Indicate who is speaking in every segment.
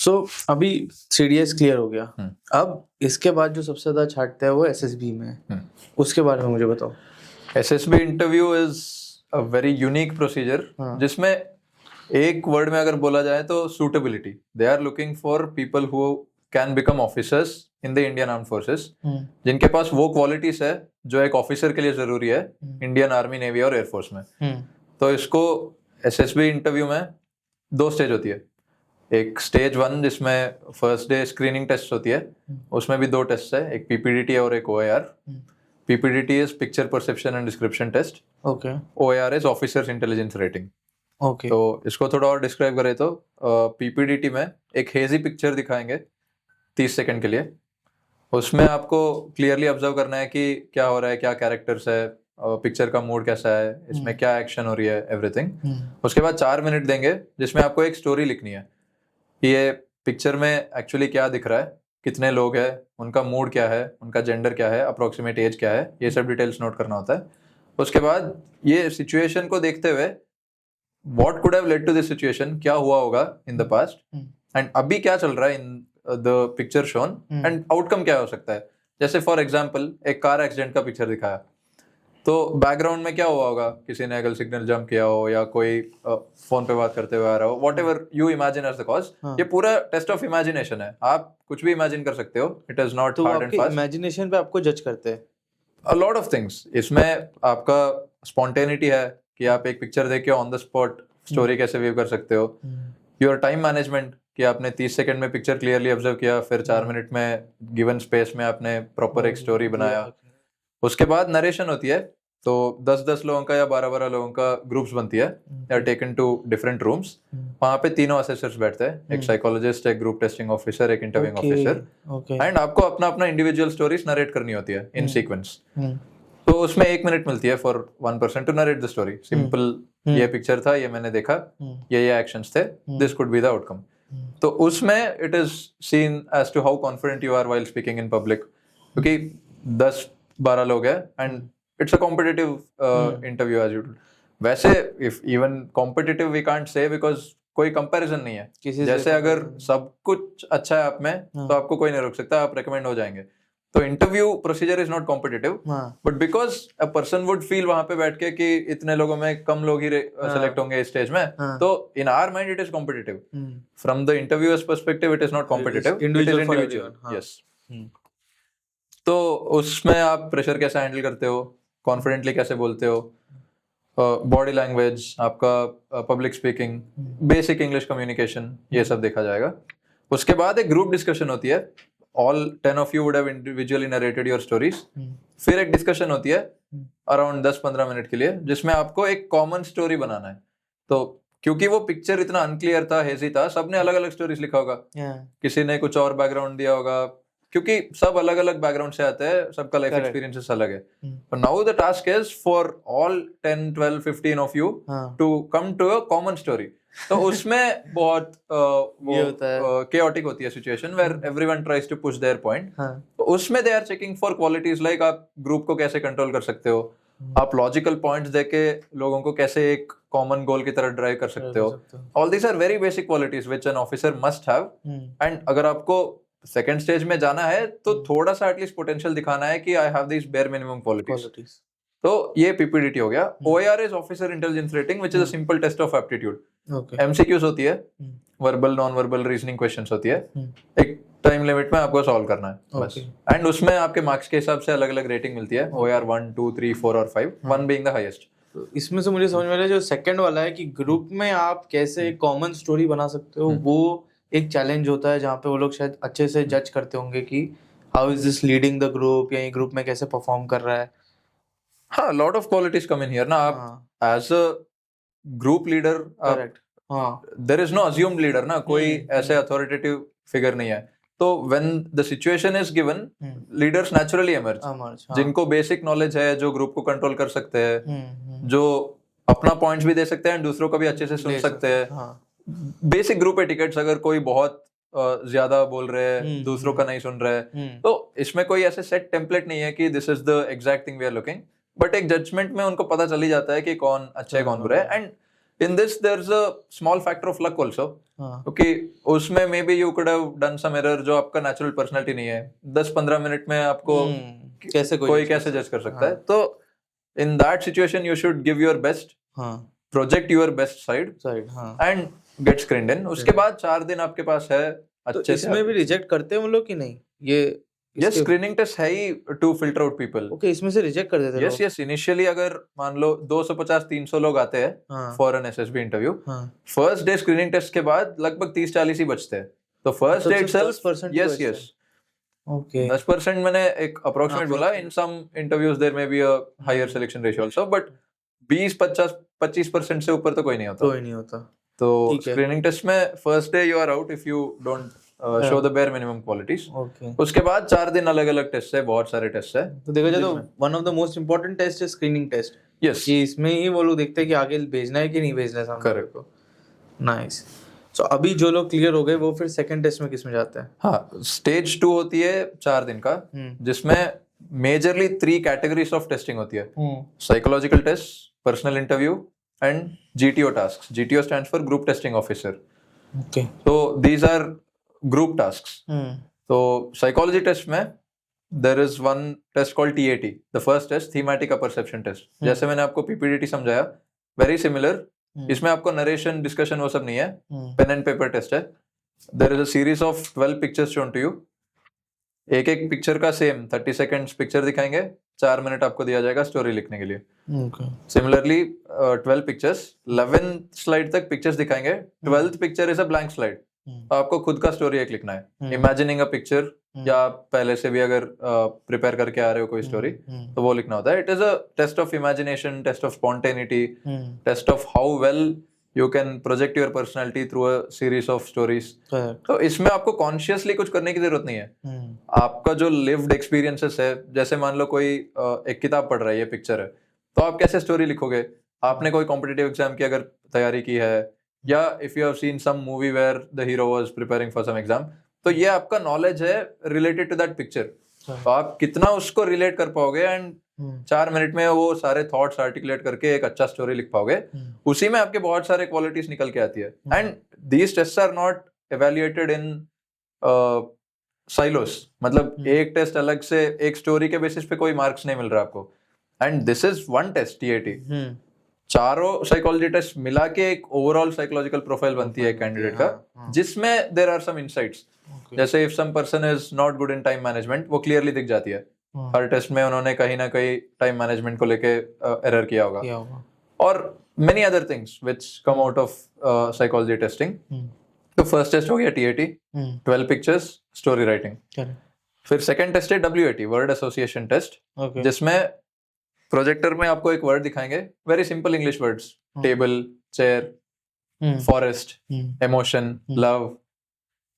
Speaker 1: सो अभी CDS clear हो गया।
Speaker 2: हम्म।
Speaker 1: अब इसके बाद जो सबसे ज्यादा छाटता है वो SSB में है। उसके बारे में मुझे बताओ।
Speaker 2: SSB interview is a very unique procedure
Speaker 1: हाँ।
Speaker 2: जिसमें एक वर्ड में अगर बोला जाए तो suitability. They are looking for people who can become officers in the Indian armed forces, जिनके पास वो क्वालिटीज है जो एक ऑफिसर के लिए जरूरी है इंडियन आर्मी, नेवी और एयरफोर्स में। तो इसको SSB इंटरव्यू में 2 स्टेज होती है। एक स्टेज 1 जिसमें फर्स्ट डे स्क्रीनिंग टेस्ट होती है, उसमें भी 2 टेस्ट है, एक PPDT और एक OAR। PPDT is picture perception and description test.
Speaker 1: Okay.
Speaker 2: OAR is officers intelligence rating.
Speaker 1: Okay.
Speaker 2: तो इसको थोड़ा और डिस्क्राइब करें तो PPDT में एक हेजी पिक्चर दिखाएंगे 30 सेकंड के लिए। उसमें आपको क्लियरली ऑब्जर्व करना है कि क्या हो रहा है, क्या कैरेक्टर्स है, पिक्चर का मूड कैसा है, इसमें क्या एक्शन हो रही है, एवरीथिंग। उसके बाद 4 मिनट देंगे जिसमें आपको एक स्टोरी लिखनी है कि ये पिक्चर में एक्चुअली क्या दिख रहा है, कितने लोग हैं, उनका मूड क्या है, उनका जेंडर क्या है, अप्रोक्सीमेट एज क्या है, ये सब डिटेल्स नोट करना होता है। उसके बाद ये सिचुएशन को देखते हुए what could have led to this situation, क्या हुआ होगा इन द पास्ट एंड अभी क्या चल रहा है in the picture shown and outcome क्या हो सकता है। जैसे फॉर एग्जांपल एक कार एक्सीडेंट का पिक्चर दिखाया, तो बैकग्राउंड में क्या हुआ होगा, किसी ने अगर सिग्नल जंप किया हो या कोई फोन पे बात करते हुए आ रहा हो, whatever you imagine as the cause. ये पूरा टेस्ट ऑफ इमेजिनेशन है, आप कुछ भी इमेजिन कर सकते हो, it is not hard and fast.
Speaker 1: Imagination पे आपको जज करते हैं
Speaker 2: अ लॉट ऑफ थिंग्स। इसमें आपका स्पॉन्टेनिटी है कि आप एक पिक्चर देख के ऑन द स्पॉट स्टोरी कैसे वीव कर सकते हो। योर टाइम मैनेजमेंट कि आपने 30 सेकंड में पिक्चर क्लियरली ऑब्जर्व किया, फिर 4 मिनट में गिवन स्पेस में आपने प्रॉपर एक स्टोरी बनाया। उसके बाद नरेशन होती है, तो 10-10 लोगों का या 12-12 लोगों का ग्रुप्स बनती है, they are taken to different rooms. वहां पे तीनों असेसर्स बैठते हैं, एक साइकोलॉजिस्ट, एक ग्रुप टेस्टिंग ऑफिसर, एक इंटरव्यूइंग ऑफिसर, एंड आपको अपना अपना इंडिविजुअल स्टोरीज नरेट करनी होती है इन सीक्वेंस। तो उसमें 1 मिनट मिलती है for 1 person to narrate the story. Simple, ये पिक्चर था, ये मैंने देखा, ये एक्शंस थे, this could be the outcome. तो उसमें it is seen as to how confident you are while speaking in public, क्योंकि 10-12 लोग हैं and it's a competitive interview as usual. वैसे if even competitive we can't say because कोई comparison नहीं है। जैसे अगर सब कुछ अच्छा है आप में तो आपको कोई नहीं रोक सकता, आप रेकमेंड हो जाएंगे। तो interview procedure is not competitive, but because a person would feel वहां पे बैठ के कि इतने लोगों में कम लोग ही सेलेक्ट होंगे इस स्टेज में, तो in our mind it is competitive. From the interviewer's perspective it is not competitive, it is individual. Yes. तो उसमें आप प्रेशर कैसे हैंडल करते हो, कॉन्फिडेंटली कैसे बोलते हो, बॉडी लैंग्वेज, आपका public speaking, basic English communication, ये सब देखा जाएगा। उसके बाद एक ग्रुप डिस्कशन होती है, all 10 of you would have individually narrated your stories. फिर एक डिस्कशन होती है अराउंड 10-15 मिनट के लिए, जिसमें आपको एक कॉमन स्टोरी बनाना है। तो क्योंकि वो पिक्चर इतना अनक्लियर था, हेजी था, सबने अलग अलग स्टोरीज लिखा होगा, किसी ने कुछ और बैकग्राउंड दिया होगा, क्योंकि सब अलग अलग बैकग्राउंड से आते हैं, सबका लाइफ एक्सपीरियंसेस अलग है। तो now the task is for all 10, 12, 15 of you to come to a common story. तो उसमें बहुत chaotic होती है situation where everyone tries to push their point. तो उसमें they are checking for qualities like आप ग्रुप को कैसे कंट्रोल कर सकते हो, आप लॉजिकल पॉइंट्स देके लोगों को कैसे एक कॉमन गोल की तरफ ड्राइव कर सकते हो। All these are very basic qualities which an officer must have. And अगर आपको सेकंड स्टेज में जाना है तो थोड़ा सा एटलीस्ट पोटेंशियल दिखाना है कि I have this bare minimum qualities. तो ये PPDT हो गया। OAR is officer intelligence rating which is a simple test of aptitude. MCQs होती है, verbal non verbal reasoning questions होती है, एक टाइम लिमिट में आपको सॉल्व करना है बस। एंड उसमें आपके मार्क्स के हिसाब से अलग अलग रेटिंग मिलती है, OAR 1, 2, 3, 4 और 5, 1 बीइंग द हाईएस्ट।
Speaker 1: इसमें से मुझे समझ में आ रहा है जो सेकंड वाला है कि ग्रुप में आप कैसे एक कॉमन स्टोरी बना सकते हो, वो एक चैलेंज होता है जहाँ पे वो लोग शायद अच्छे से जज करते होंगे कि how is this leading the group, या ये ग्रुप में कैसे परफॉर्म कर रहा है।
Speaker 2: हाँ, lot of qualities come in here ना। आप as a group leader,
Speaker 1: correct,
Speaker 2: there is no assumed leader ना, कोई ऐसे अथॉरिटेटिव फिगर नहीं है। तो when the situation is given, leaders naturally emerge, जिनको बेसिक नॉलेज है, जो ग्रुप को कंट्रोल कर सकते हैं, जो अपना पॉइंट्स भी दे सकते हैं, दूसरों को भी अच्छे से सुन सकते हैं। बेसिक ग्रुप एटिकेट्स, अगर कोई बहुत ज्यादा बोल रहे हैं, दूसरों का नहीं सुन रहे हैं, तो इसमें कोई ऐसे सेट टेम्पलेट नहीं है कि this is the exact thing we are looking, but एक जजमेंट में उनको पता चल ही जाता है कि कौन अच्छा है कौन बुरा है। And in this there's a small factor of luck also,
Speaker 1: हाँ
Speaker 2: क्योंकि उसमें maybe you could have done some error जो आपका नेचुरल पर्सनालिटी नहीं है, 10-15 मिनट में आपको
Speaker 1: कैसे
Speaker 2: कोई
Speaker 1: judge
Speaker 2: कैसे
Speaker 1: कर
Speaker 2: जज कर
Speaker 1: सकता
Speaker 2: सकता है. तो in that situation you should give your best,
Speaker 1: हाँ
Speaker 2: project your best side
Speaker 1: side हाँ
Speaker 2: and get screened in. उसके बाद 4 दिन आपके पास है
Speaker 1: तो
Speaker 2: अच्छे से.
Speaker 1: इसमें भी रिजेक्ट करते हैं वो लोग कि नहीं ये
Speaker 2: यस, स्क्रीनिंग टेस्ट है ही to filter out people.
Speaker 1: Okay इसमें से रिजेक्ट कर देते
Speaker 2: यस
Speaker 1: लोग
Speaker 2: यस, इनिशियली अगर मान लो 250-300 लोग आते हैं
Speaker 1: हाँ
Speaker 2: फॉर एन एसएसबी इंटरव्यू,
Speaker 1: हाँ
Speaker 2: फर्स्ट डे स्क्रीनिंग टेस्ट के बाद लगभग 30-40 ही बचते हैं. तो फर्स्ट
Speaker 1: तो
Speaker 2: डे
Speaker 1: सिर्फ
Speaker 2: इटसेल्फ
Speaker 1: 10% ही
Speaker 2: यस
Speaker 1: बचते
Speaker 2: यस,
Speaker 1: ओके
Speaker 2: 10% मैंने एक अप्रोक्सीमेट बोला. In some interviews there may be a higher selection ratio also, but 20-25% से ऊपर तो कोई नहीं होता.
Speaker 1: कोई नहीं होता
Speaker 2: तो
Speaker 1: ठीक है।
Speaker 2: स्क्रीनिंग टेस्ट में first day you are out if you don't show the bare minimum qualities.
Speaker 1: Okay
Speaker 2: उसके बाद 4 दिन अलग अलग टेस्ट है, बहुत सारे टेस्ट है.
Speaker 1: तो देखा जाए तो one of the most important test है स्क्रीनिंग टेस्ट
Speaker 2: यस
Speaker 1: कि इसमें ही वो लोग देखते हैं कि आगे भेजना है कि नहीं भेजना है सामने
Speaker 2: Correct.
Speaker 1: को. नाइस. सो अभी जो लोग क्लियर हो गए वो फिर सेकंड टेस्ट में किस में जाते हैं?
Speaker 2: हाँ, स्टेज 2 होती है 4 दिन का, जिसमें मेजरली 3 कैटेगरीज ऑफ टेस्टिंग होती है. Psychological test, personal interview and GTO task. GTO stands for group testing officer.
Speaker 1: Okay
Speaker 2: तो दीज आर ग्रुप टास्क्स. तो साइकोलॉजी टेस्ट में there is one test called TAT. The first test thematic perception test. जैसे मैंने आपको PPDT समझाया, very similar. इसमें आपको narration discussion वो सब नहीं है, पेन एंड पेपर टेस्ट है. There is a series of 12 pictures shown to you. एक एक पिक्चर का सेम 30 सेकंड्स पिक्चर दिखाएंगे, 4 मिनट आपको दिया जाएगा स्टोरी लिखने के लिए. सिमिलरली 12 पिक्चर्स, 11 स्लाइड तक पिक्चर्स दिखाएंगे. 12th picture is a blank slide. आपको खुद का स्टोरी एक लिखना है, इमेजिनिंग अ पिक्चर, या पहले से भी अगर प्रिपेयर करके आ रहे हो कोई स्टोरी तो वो लिखना होता है. It is a test of imagination, test of spontaneity, test of how well you can project your personality through a series of stories. तो इसमें आपको कॉन्शियसली कुछ करने की जरूरत नहीं है. आपका जो लिव्ड एक्सपीरियंसेस है, जैसे मान लो कोई एक किताब पढ़ रहा है, ये पिक्चर है, तो आप कैसे स्टोरी लिखोगे? आपने कोई कॉम्पिटिटिव एग्जाम की अगर तैयारी की है, या if you have seen some movie where the hero was preparing for some exam, तो ये आपका नॉलेज है रिलेटेड टू दैट पिक्चर. तो आप कितना उसको रिलेट कर पाओगे एंड 4 मिनट में वो सारे थॉट्स आर्टिकुलेट करके एक अच्छा स्टोरी लिख पाओगे. उसी में आपके बहुत सारे क्वालिटीज निकल के आती है. And these tests are not evaluated in silos. मतलब एक टेस्ट अलग से एक स्टोरी के बेसिस पे कोई मार्क्स नहीं मिल रहा आपको. And this is one test, TAT. चारों साइकोलॉजी टेस्ट मिला के एक ओवरऑल साइकोलॉजिकल प्रोफाइल बनती है कैंडिडेट का, जिसमें देयर आर सम इनसाइट्स. जैसे if some person is not good in time management, वो क्लियरली दिख जाती है. हर टेस्ट में उन्होंने कहीं ना कहीं टाइम मैनेजमेंट को लेके एरर किया होगा, और many other things which come out of psychology testing. तो फर्स्ट टेस्ट हो गया टीएटी, 12 पिक्चर्स, स्टोरी राइटिंग. फिर सेकंड टेस्ट है डब्ल्यूएटी, वर्ड एसोसिएशन टेस्ट, जिसमें प्रोजेक्टर में आपको एक वर्ड दिखाएंगे, very simple English words, table, chair, forest, emotion, love,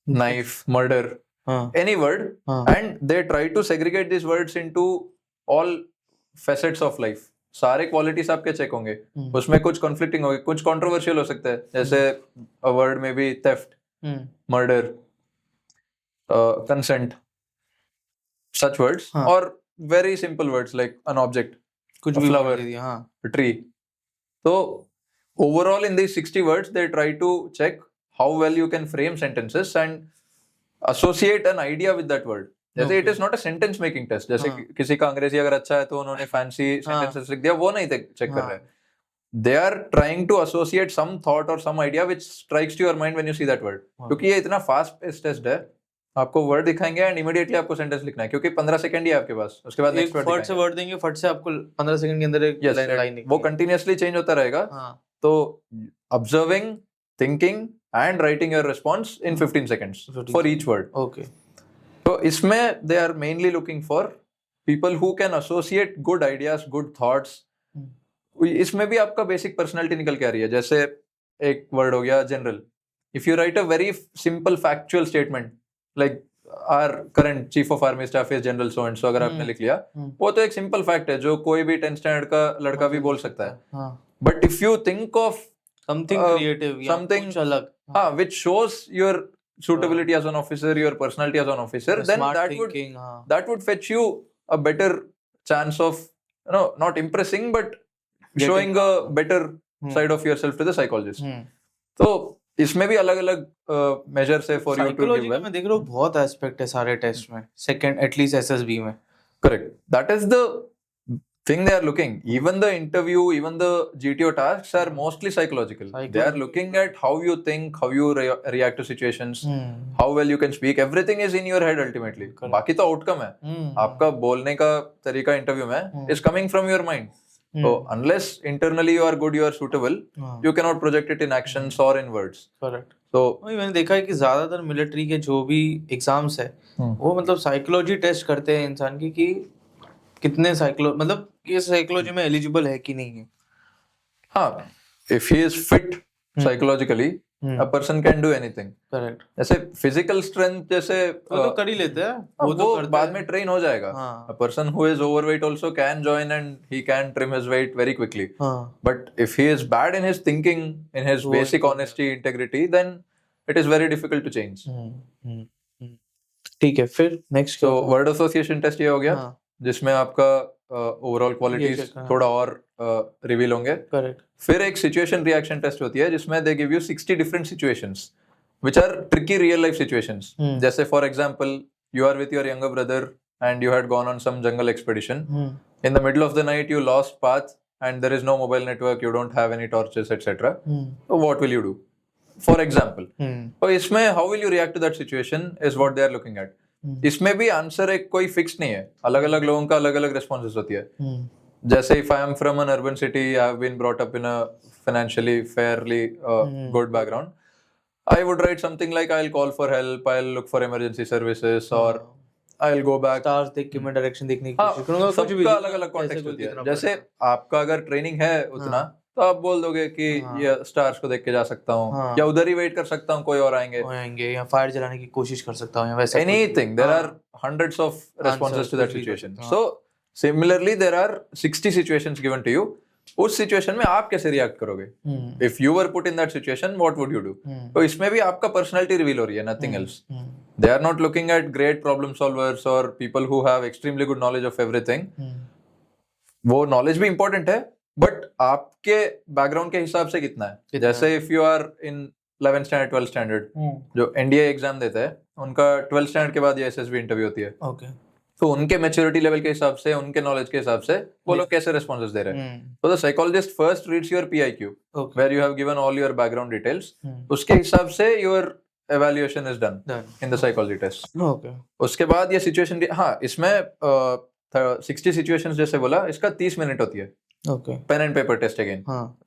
Speaker 2: knife, murder, any word, and they try to segregate these words into all facets of life. सारे qualities आपके check होंगे. उसमें कुछ कॉन्फ्लिक्टिंग होंगे, कुछ कंट्रोवर्शियल हो सकता है, जैसे a word may be theft, murder, consent, such words, or very simple words like an object,
Speaker 1: कुछ
Speaker 2: a
Speaker 1: भी
Speaker 2: flower, a tree. So overall in these 60 words they try to check how well you can frame sentences and associate an idea with that word. जैसे it is not a sentence making test. जैसे किसी का अंग्रेजी अगर अच्छा है तो उन्होंने fancy sentences लिख दिया, वो नहीं चेक कर रहे. They are trying to associate some thought or some idea which strikes to your mind when you see that word. क्योंकि ये इतना fast paced test है, आपको वर्ड दिखाएंगे एंड इमीडिएटली आपको सेंटेंस लिखना है, क्योंकि 15 सेकंड ही है आपके पास. उसके बाद नेक्स्ट वर्ड
Speaker 1: से वर्ड देंगे, फट से आपको 15 सेकंड के अंदर एक लाइन
Speaker 2: वो कंटिन्यूअसली चेंज होता रहेगा. तो observing, thinking and writing your response in 15 seconds for each word.
Speaker 1: Okay.
Speaker 2: So इसमें they are mainly looking for people who can associate good ideas, good thoughts. इसमें भी आपका basic personality निकल के आ रही है. जैसे एक word हो गया general. If you write a very simple factual statement like our current chief of army staff is general so and so, अगर आपने लिख लिया, वो तो एक simple fact है जो कोई भी 10th standard का लड़का भी बोल सकता है. But if you think of
Speaker 1: something creative,
Speaker 2: something
Speaker 1: कुछ अलग,
Speaker 2: which shows your suitability as an officer, your personality as an officer, then that would fetch you a better chance of not impressing but showing a better side of yourself to the psychologist. तो इसमें भी अलग अलग measures है for you to
Speaker 1: psychology
Speaker 2: give
Speaker 1: का
Speaker 2: well.
Speaker 1: मैं देख रहा हूँ बहुत एस्पेक्ट है सारे टेस्ट में, सेकंड एटलीस्ट एसएसबी में.
Speaker 2: Correct. That is the thing they are looking. Even the interview, even the GTO tasks are mostly psychological. They are looking at how you think, how you react to situations, how well you can speak. Everything is in your head ultimately. बाकी तो outcome है. आपका बोलने का तरीका interview में is coming from your mind. So unless internally you are good, you are suitable, you cannot project it in actions or in words.
Speaker 1: Correct.
Speaker 2: So
Speaker 1: वही मैंने देखा है कि ज्यादातर मिलिट्री के जो भी एग्जाम्स है वो मतलब साइकोलॉजी टेस्ट करते हैं इंसान की कि कितने मतलब ये साइकोलॉजी में एलिजिबल है कि नहीं है.
Speaker 2: हाँ, if he is fit psychologically, a person can do anything.
Speaker 1: Correct.
Speaker 2: जैसे फिजिकल स्ट्रेंथ जैसे
Speaker 1: वो तो कर ही लेते हैं,
Speaker 2: वो
Speaker 1: तो करते
Speaker 2: बाद
Speaker 1: हैं.
Speaker 2: में ट्रेन हो जाएगा.
Speaker 1: हाँ.
Speaker 2: A person who is overweight also can join and he can trim his weight very quickly.
Speaker 1: हाँ.
Speaker 2: But if he is bad in his thinking, in his
Speaker 1: वो
Speaker 2: basic honesty, integrity, then it is very difficult to change.
Speaker 1: ठीक है, फिर next
Speaker 2: So word association test ये हो गया, जिसमें आपका ओवरऑल क्वालिटीज
Speaker 1: check, हाँ.
Speaker 2: थोड़ा और रिवील होंगे.
Speaker 1: करेक्ट.
Speaker 2: फिर एक सिचुएशन रिएक्शन टेस्ट होती है जिसमें they give you 60 different situations which are tricky real life situations. जैसे for example you are with your younger brother and you had gone on some jungle expedition. In the middle of the night you lost path and there is no mobile network, you don't have any torches etcetera. तो what will you do for example. तो इसमें how will you react to that situation is what they are looking at. इसमें भी answer एक कोई fix नहीं है, अलग अलग लोगों का अलग अलग रिस्पॉन्सेस होती है. जैसे if I am from an urban city, I have been brought up in a financially fairly good background, I would write something like I'll call for help, I'll look for emergency services, or I'll go back.
Speaker 1: Stars देख के मैं direction देखने की कोशिश करूंगा. कुछ भी
Speaker 2: सबका अलग अलग कॉन्टेक्स्ट होती है. जैसे आपका अगर ट्रेनिंग है उतना तो आप बोल दोगे कि ये स्टार्स को देख के जा सकता हूँ, या उधर ही वेट कर सकता हूँ, कोई और आएंगे,
Speaker 1: या फायर जलाने की कोशिश कर सकता हूँ, या वैसे
Speaker 2: anything. There are hundreds of responses to that situation. So similarly there are 60 situations given to you. उस सिचुएशन में आप कैसे रिएक्ट करोगे? If you were put in that situation, what would you do? तो इसमें भी आपका पर्सनालिटी रिवील हो रही है, nothing else. They are not looking at great problem solvers or people who have extremely good knowledge of everything. वो knowledge भी important है, बट आपके बैकग्राउंड के हिसाब से कितना है. जैसे if you are in 11th standard 12th standard जो एनडीए एग्जाम देते हैं, उनका 12th स्टैंडर्ड के बाद ये एसएसबी इंटरव्यू होती है. तो उनके मैच्योरिटी लेवल के हिसाब से, उनके नॉलेज के हिसाब से वो लोग कैसे रिस्पॉन्सेस दे रहे हैं. तो the psychologist first reads your PIQ where you have given all your background details. उसके हिसाब से your evaluation is done in the psychology test.
Speaker 1: Okay.
Speaker 2: उसके बाद ये सिचुएशन, हाँ इसमें 60 सिचुएशंस जैसे बोला, इसका 30 मिनट होती है.
Speaker 1: Okay.
Speaker 2: Pen and paper test again.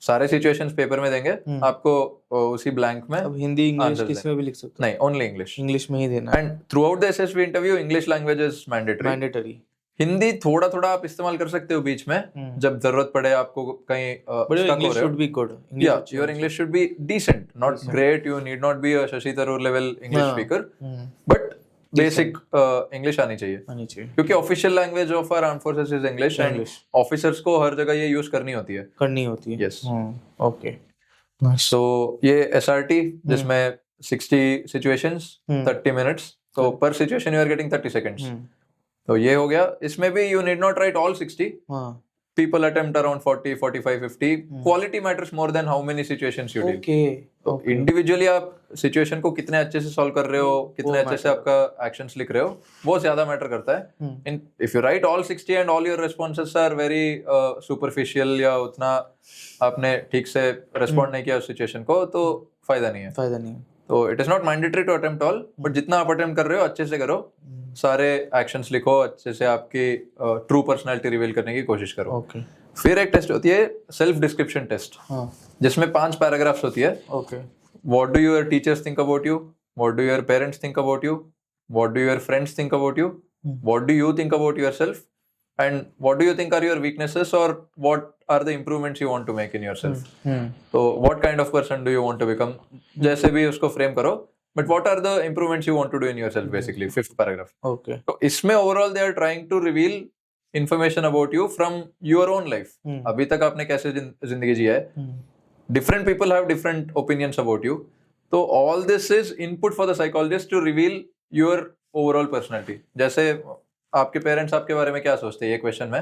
Speaker 2: सारे सिचुएशंस पेपर में देंगे आपको, उसी ब्लैंक में.
Speaker 1: अब हिंदी इंग्लिश किसमें भी लिख सकते हो?
Speaker 2: नहीं, ओनली इंग्लिश
Speaker 1: में ही देना.
Speaker 2: And through out the SSB interview English language is mandatory. Hindi थोड़ा थोड़ा आप इस्तेमाल कर सकते हो बीच में, जब जरूरत पड़े आपको कहीं
Speaker 1: English should be good.
Speaker 2: Yeah, your English should be decent, not great. You need not be a Shashi Tharoor level English speaker, but basic English आनी चाहिए. क्योंकि official language of our armed forces is English, and officers को हर जगह ये use करनी होती है. यस.
Speaker 1: ओके.
Speaker 2: सो ये एसआरटी जिसमें 60 सिचुएशंस 30 मिनट्स, तो per situation you are getting 30 seconds. तो ये हो गया. इसमें भी you need not write all 60. People attempt around 40, 45, 50. Quality matters more than how many situations you deal. तो individually आप situation को कितने अच्छे से solve कर रहे हो, कितने अच्छे से आपका actions लिख रहे हो, वो ज्यादा matter करता है. If you write all 60 and all your responses are very superficial, या उतना आपने ठीक से respond नहीं किया उस situation को, तो फायदा नहीं है. तो it is not mandatory to attempt all, but जितना आप attempt कर रहे हो अच्छे से करो, सारे एक्शंस लिखो, अच्छे से आपकी ट्रू पर्सनालिटी रिवील करने की कोशिश करो. फिर एक टेस्ट होती है सेल्फ डिस्क्रिप्शन टेस्ट, जिसमें 5 पैराग्राफ्स होती है. What do your teachers think about you, what do your parents think about you, what do your friends think about you, what do you think about yourself, and what do you think are your weaknesses, or what are the improvements you want to make in yourself. So what kind of person do you want to become, जैसे भी उसको frame करो, but what are the improvements you want to do in yourself, basically. 5th paragraph. Okay. So इसमें overall they are trying to reveal information about you from your own life. अभी तक आपने कैसे जिंदगी जी है. Different people have different opinions about you. So all this is input for the psychologist to reveal your overall personality. जैसे आपके parents आपके बारे में क्या सोचते हैं, ये क्वेश्चन में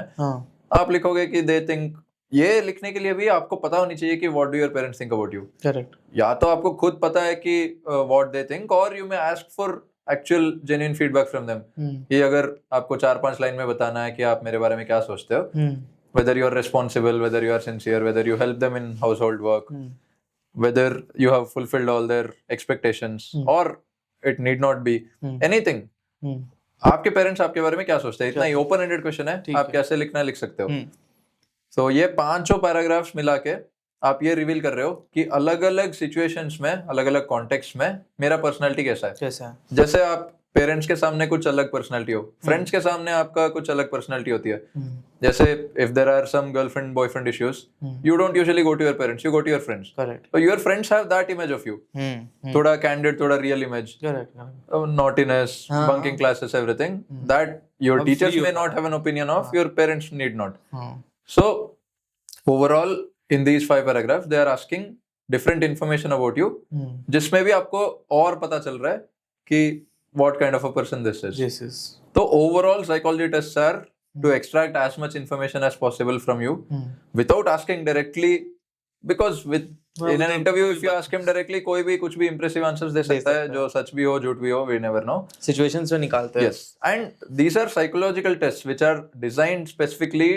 Speaker 2: आप लिखोगे कि दे थिंक ये लिखने के लिए भी आपको पता होनी चाहिए कि what do your parents think about you.
Speaker 1: Correct.
Speaker 2: या तो आपको खुद पता है कि व्हाट दे थिंक, और you may ask for actual genuine feedback from them. कि अगर आपको 4-5 लाइन में बताना है कि आप मेरे बारे में क्या सोचते हो, whether you are responsible, whether you are sincere, whether you help them in household work, whether you have fulfilled all their expectations, or it need not be anything. आपके पेरेंट्स आपके बारे में क्या सोचते हैं, इतना ही ओपन एंडेड क्वेश्चन है, आप कैसे लिखना लिख सकते हो। तो ये 5 पैराग्राफ्स मिला के आप ये रिवील कर रहे हो कि अलग अलग सिचुएशंस में, अलग अलग कॉन्टेक्स्ट में मेरा पर्सनालिटी कैसा है। जैसे आप पेरेंट्स के सामने कुछ अलग पर्सनालिटी हो, फ्रेंड्स के सामने आपका कुछ अलग पर्सनालिटी होती है। जैसे if there are some girlfriend boyfriend issues, you don't usually go to your parents, you go to your friends. तो your friends have that image of you, थोड़ा कैंडिड, थोड़ा real image, naughtiness, bunking classes, everything that your teachers may not have an opinion of, your parents need not. So overall in these 5 paragraphs they are asking different information about you, जिसमें भी आपको और पता चल रहा है कि what kind of a person this is. तो overall psychology tests are to extract as much information as possible from you without asking directly, because in an interview if you ask him directly कोई भी कुछ भी impressive answers दे सकता है, जो सच भी हो झूठ भी हो, we never know.
Speaker 1: Situations में निकालते हैं।
Speaker 2: Yes, and these are psychological tests which are designed specifically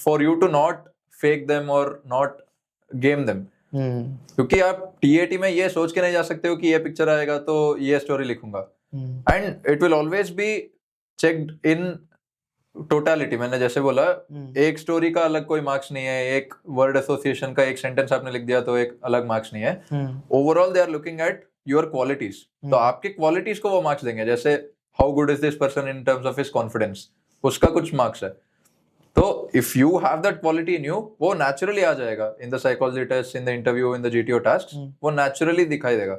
Speaker 2: for you to not fake them or not game them. क्योंकि आप TAT में ये सोच के नहीं जा सकते हो कि ये पिक्चर आएगा तो ये स्टोरी लिखूंगा, and it will always be checked in totality. मैंने जैसे बोला, एक स्टोरी का अलग कोई मार्क्स नहीं है, एक वर्ड एसोसिएशन का एक सेंटेंस आपने लिख दिया तो एक अलग मार्क्स नहीं है। Overall they are looking at your qualities, तो आपके क्वालिटीज को वो मार्क्स देंगे। जैसे how good is this person in terms of his confidence, उसका कुछ मार्क्स है। तो if you have that quality in you, वो नेचुरली आ जाएगा in the psychology test, in the interview, in the GTO task, वो नेचुरली दिखाई देगा।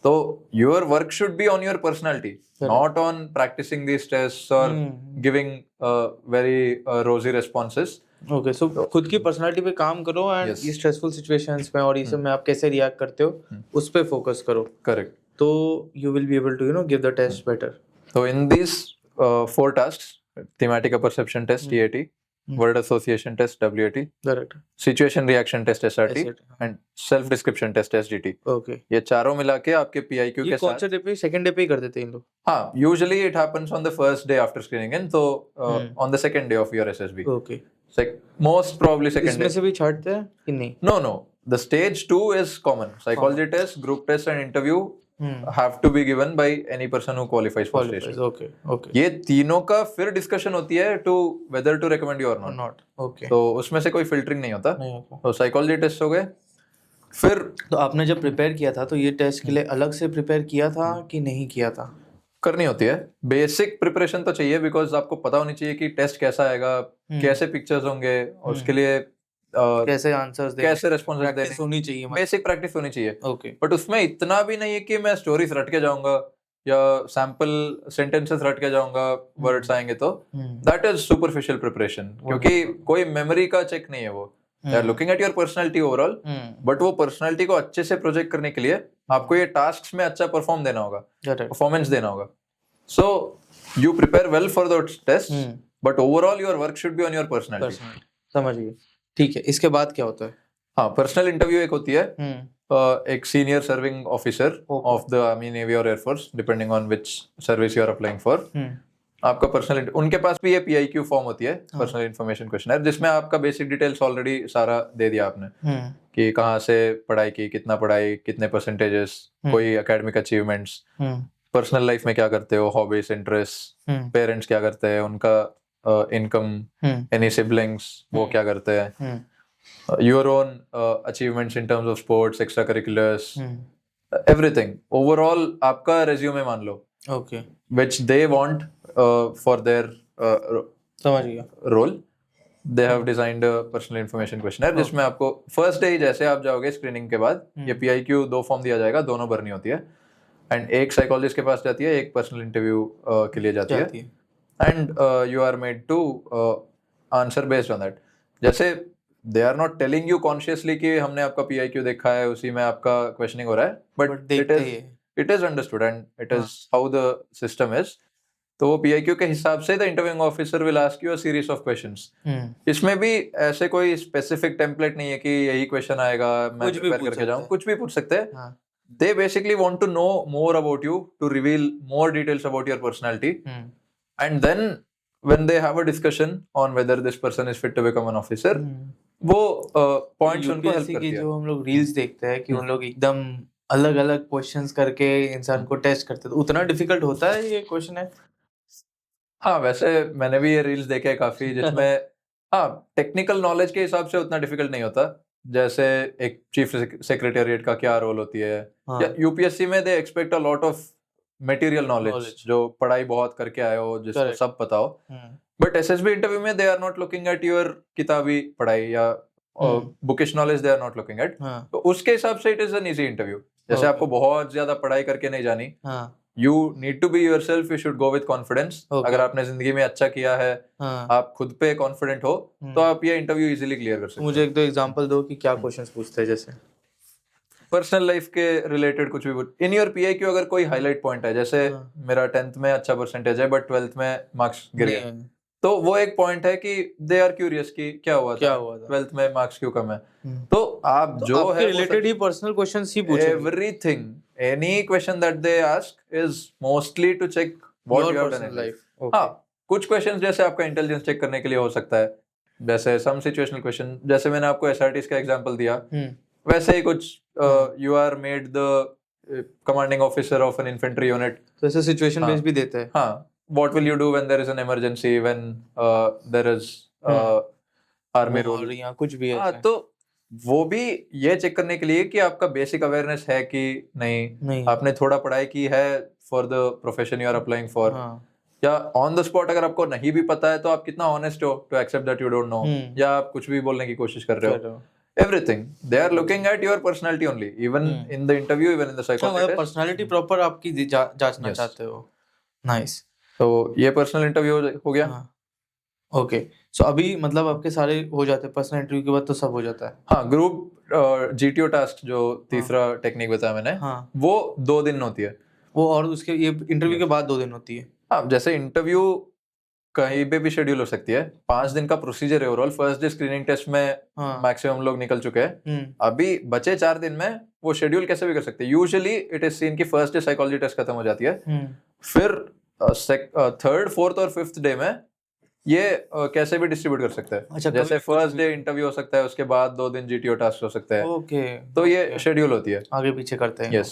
Speaker 2: तो your work should be on your personality, not on practising this test और giving very रोजी responses.
Speaker 1: Okay, सो खुद की पर्सनालिटी पे काम करो, एंड ये स्ट्रेसफुल सिचुएशंस में और ये सब में आप कैसे रिएक्ट करते हो उस पे फोकस करो। करेक्ट। तो you will be able to give the test better.
Speaker 2: So in these 4 tasks, thematic perception test TAT, word association test WAT, correct, situation reaction test SRT, and self description test SDT.
Speaker 1: Okay.
Speaker 2: ये चारों मिला के आपके PIQ के साथ।
Speaker 1: कौन से day पे, सेकंड डे पे ही कर देते हैं इन लोग? हाँ,
Speaker 2: usually it happens on the first day after screening in, so on the second day of your SSB.
Speaker 1: Okay.
Speaker 2: Most probably second day.
Speaker 1: इसमें से भी छांटते हैं कि नहीं?
Speaker 2: No. The stage 2 is common. Psychology test, group test, and interview have to be given by any person who qualifies for stage 2.
Speaker 1: Okay.
Speaker 2: ये तीनों का फिर डिस्कशन होती है to whether to recommend you or not.
Speaker 1: Okay.
Speaker 2: तो उसमें से कोई फिल्टरिंग नहीं होता। तो साइकोलॉजी टेस्ट हो गए। फिर
Speaker 1: तो आपने जब प्रिपेयर किया था तो ये टेस्ट के लिए अलग से प्रिपेयर किया था कि नहीं किया था?
Speaker 2: करनी होती है, बेसिक प्रिपरेशन तो चाहिए, बिकॉज आपको पता होनी चाहिए कि टेस्ट कैसा आएगा, कैसे पिक्चर्स होंगे, और उसके लिए
Speaker 1: कैसे आंसर्स देने, कैसे
Speaker 2: रेस्पॉन्स देने,
Speaker 1: होनी चाहिए,
Speaker 2: बेसिक प्रैक्टिस होनी चाहिए।
Speaker 1: ओके।
Speaker 2: बट उसमें इतना भी नहीं है कि मैं स्टोरीज रट के जाऊंगा या सैंपल सेंटेंसेस रट के जाऊंगा, वर्ड्स आएंगे तो दैट इज सुपरफिशियल प्रिपरेशन, क्योंकि कोई मेमोरी का चेक नहीं है वो। They are looking at your personality overall, but वो पर्सनालिटी को अच्छे से प्रोजेक्ट करने के लिए आपको ये टास्क्स में अच्छा परफॉर्म देना होगा, परफॉर्मेंस देना होगा। So you prepare well for the test, but overall your work should be on your personality.
Speaker 1: समझ गए, ठीक है। इसके बाद क्या होता है?
Speaker 2: हाँ, पर्सनल इंटरव्यू एक होती है, एक senior serving officer of the army, navy और air force, depending on which service you are applying for. आपका पर्सनल, उनके पास भी ये PIQ फॉर्म होती है, पर्सनल इन्फॉर्मेशन क्वेश्चनर, जिसमें आपका बेसिक डिटेल्स ऑलरेडी सारा दे दिया आपने, कि कहाँ से पढ़ाई की, कितना पढ़ाई, कितने परसेंटेजेस, कोई एकेडमिक अचीवमेंट्स, पर्सनल लाइफ में क्या करते हो, हॉबीज, इंटरेस्ट, पेरेंट्स क्या करते हैं, उनका इनकम, एनी सिबलिंग्स, वो क्या करते हैं, your own achievements in terms of sports, extracurriculars, everything. Overall आपका रेज्यूमे मान लो,
Speaker 1: okay,
Speaker 2: which they want for their
Speaker 1: समझ गया
Speaker 2: role. They have designed a personal information questionnaire, जिसमें आपको फर्स्ट डे जैसे आप जाओगे स्क्रीनिंग के बाद, ये PIQ 2 फॉर्म दिया जाएगा, दोनों भरनी होती है, एंड एक साइकोलॉजिस्ट के पास जाती है, एक पर्सनल इंटरव्यू के लिए जाती है, and you are made to answer based on that. जैसे they are not telling you consciously कि हमने आपका PIQ देखा है, उसी में आपका questioning हो रहा है, but it is understood and it is how the system is. तो वो PIQ के हिसाब से the interviewing officer will ask you a series of questions. इसमें भी ऐसे कोई स्पेसिफिक टेम्पलेट नहीं है कि यही क्वेश्चन आएगा मैं
Speaker 1: कुछ भी
Speaker 2: प्रिपेयर
Speaker 1: पूछ
Speaker 2: करके जाऊं,
Speaker 1: सकते
Speaker 2: कुछ भी पूछ सकते हैं।
Speaker 1: हाँ
Speaker 2: They basically want to know more about you, to reveal more details about your personality, and then when they have a discussion on whether this person is fit to become an officer, वो points उनको help
Speaker 1: UPSC की
Speaker 2: करती है।
Speaker 1: जो हम लोग reels देखते हैं कि उन लोग एकदम अलग अलग क्वेश्चंस करके इंसान को टेस्ट करते हैं, तो उतना डिफिकल्ट होता है ये क्वेश्चन है?
Speaker 2: हाँ, वैसे मैंने भी ये रील्स देखे हैं काफी, जिसमें हाँ टेक्निकल नॉलेज के हिसाब से उतना डिफिकल्ट नहीं होता। जैसे एक चीफ सेक्रेटेरिएट का क्या रोल होती है,
Speaker 1: हाँ
Speaker 2: या यूपीएससी में they expect a lot of material knowledge,
Speaker 1: Knowledge.
Speaker 2: जो पढ़ाई बहुत करके आए हो, जिसको
Speaker 1: Correct.
Speaker 2: सब पता हो। बट एसएसबी इंटरव्यू में they are not looking at your किताबी पढ़ाई या bookish knowledge, they are not looking at.
Speaker 1: हाँ
Speaker 2: तो उसके हिसाब से it is an easy interview. जैसे
Speaker 1: Okay.
Speaker 2: आपको बहुत ज्यादा पढ़ाई करके नहीं जानी,
Speaker 1: हाँ
Speaker 2: you need to be yourself, you should go with confidence.
Speaker 1: Okay.
Speaker 2: अगर आपने जिंदगी में अच्छा किया है,
Speaker 1: हाँ
Speaker 2: आप खुद पे कॉन्फिडेंट हो, तो आप ये इंटरव्यू इजीली क्लियर कर सकते हो।
Speaker 1: मुझे एक दो एग्जांपल दो कि क्या क्वेश्चंस पूछते हैं जैसे
Speaker 2: पर्सनल लाइफ के रिलेटेड कुछ भी इन योर PIQ अगर कोई हाईलाइट पॉइंट है, जैसे
Speaker 1: हाँ।
Speaker 2: मेरा 10th में अच्छा परसेंटेज है बट 12th में मार्क्स गिर गए,
Speaker 1: नहीं,
Speaker 2: तो वो एक पॉइंट है कि दे आर क्यूरियस कि क्या हुआ
Speaker 1: क्या हुआ था?
Speaker 2: 12th में मार्क्स क्यों कम है।
Speaker 1: हम्म।
Speaker 2: तो आप जो
Speaker 1: आपके
Speaker 2: है
Speaker 1: रिलेटेड ही पर्सनल क्वेश्चंस ही पूछेंगे।
Speaker 2: Everything, any question that they ask is mostly to check what
Speaker 1: Your
Speaker 2: you have done
Speaker 1: personal
Speaker 2: in life.
Speaker 1: life.
Speaker 2: हाँ, कुछ क्वेश्चंस जैसे आपका इंटेलिजेंस चेक करने के लिए हो सकता है, जैसे सम सिचुएशनल क्वेश्चन, जैसे मैंने आपको SRTs का एग्जांपल दिया, वैसे ही कुछ you are made the commanding officer of an infantry unit,
Speaker 1: तो ऐसे सिचुएशन बेस्ड भी देते हैं।
Speaker 2: हाँ, what will you do when there is an emergency, when there is army rule,
Speaker 1: और यहाँ कुछ भी है
Speaker 2: हाँ,
Speaker 1: ऐसा।
Speaker 2: तो वो भी ये चेक करने के लिए कि आपका बेसिक अवेयरनेस है कि नहीं, आपने थोड़ा पढ़ाई की है for the profession you are applying for, या ऑन द स्पॉट अगर आपको नहीं भी पता है तो आप कितना ऑनेस्ट हो to accept that you don't know, या आप कुछ भी बोलने की कोशिश कर रहे हो। Everything they are looking at your personality only, even in the interview, even in the psychometric test.
Speaker 1: Personality proper आपकी जांचना
Speaker 2: Yes.
Speaker 1: चाहते हो। नाइस।
Speaker 2: तो ये पर्सनल इंटरव्यू हो गया।
Speaker 1: ओके, सो अभी मतलब आपके सारे हो जाते हैं, पर्सनल इंटरव्यू के बाद तो सब हो जाता है।
Speaker 2: हाँ, ग्रुप GTO टास्क जो तीसरा टेक्निक बताया मैंने, वो 2 दिन होती है
Speaker 1: वो, और उसके ये इंटरव्यू के बाद 2 दिन होती है।
Speaker 2: हाँ, जैसे इंटरव्यू कहीं पे भी शेड्यूल हो सकती है। 5 दिन का प्रोसीजर है overall. First day screening test में मैक्सिमम लोग निकल चुके हैं, अभी बचे 4 दिन में वो शेड्यूल कैसे भी कर सकते हैं। यूजुअली इट इज सीन की फर्स्ट डे साइकोलॉजी टेस्ट खत्म हो जाती है, फिर 3rd, 4th और 5th डे में ये कैसे भी डिस्ट्रीब्यूट कर सकते हैं।
Speaker 1: अच्छा,
Speaker 2: जैसे फर्स्ट डे इंटरव्यू हो सकता है, उसके बाद 2 दिन GTO टास्क हो सकता है।
Speaker 1: ओके,
Speaker 2: तो ये शेड्यूल होती है,
Speaker 1: आगे पीछे करते हैं।
Speaker 2: यस।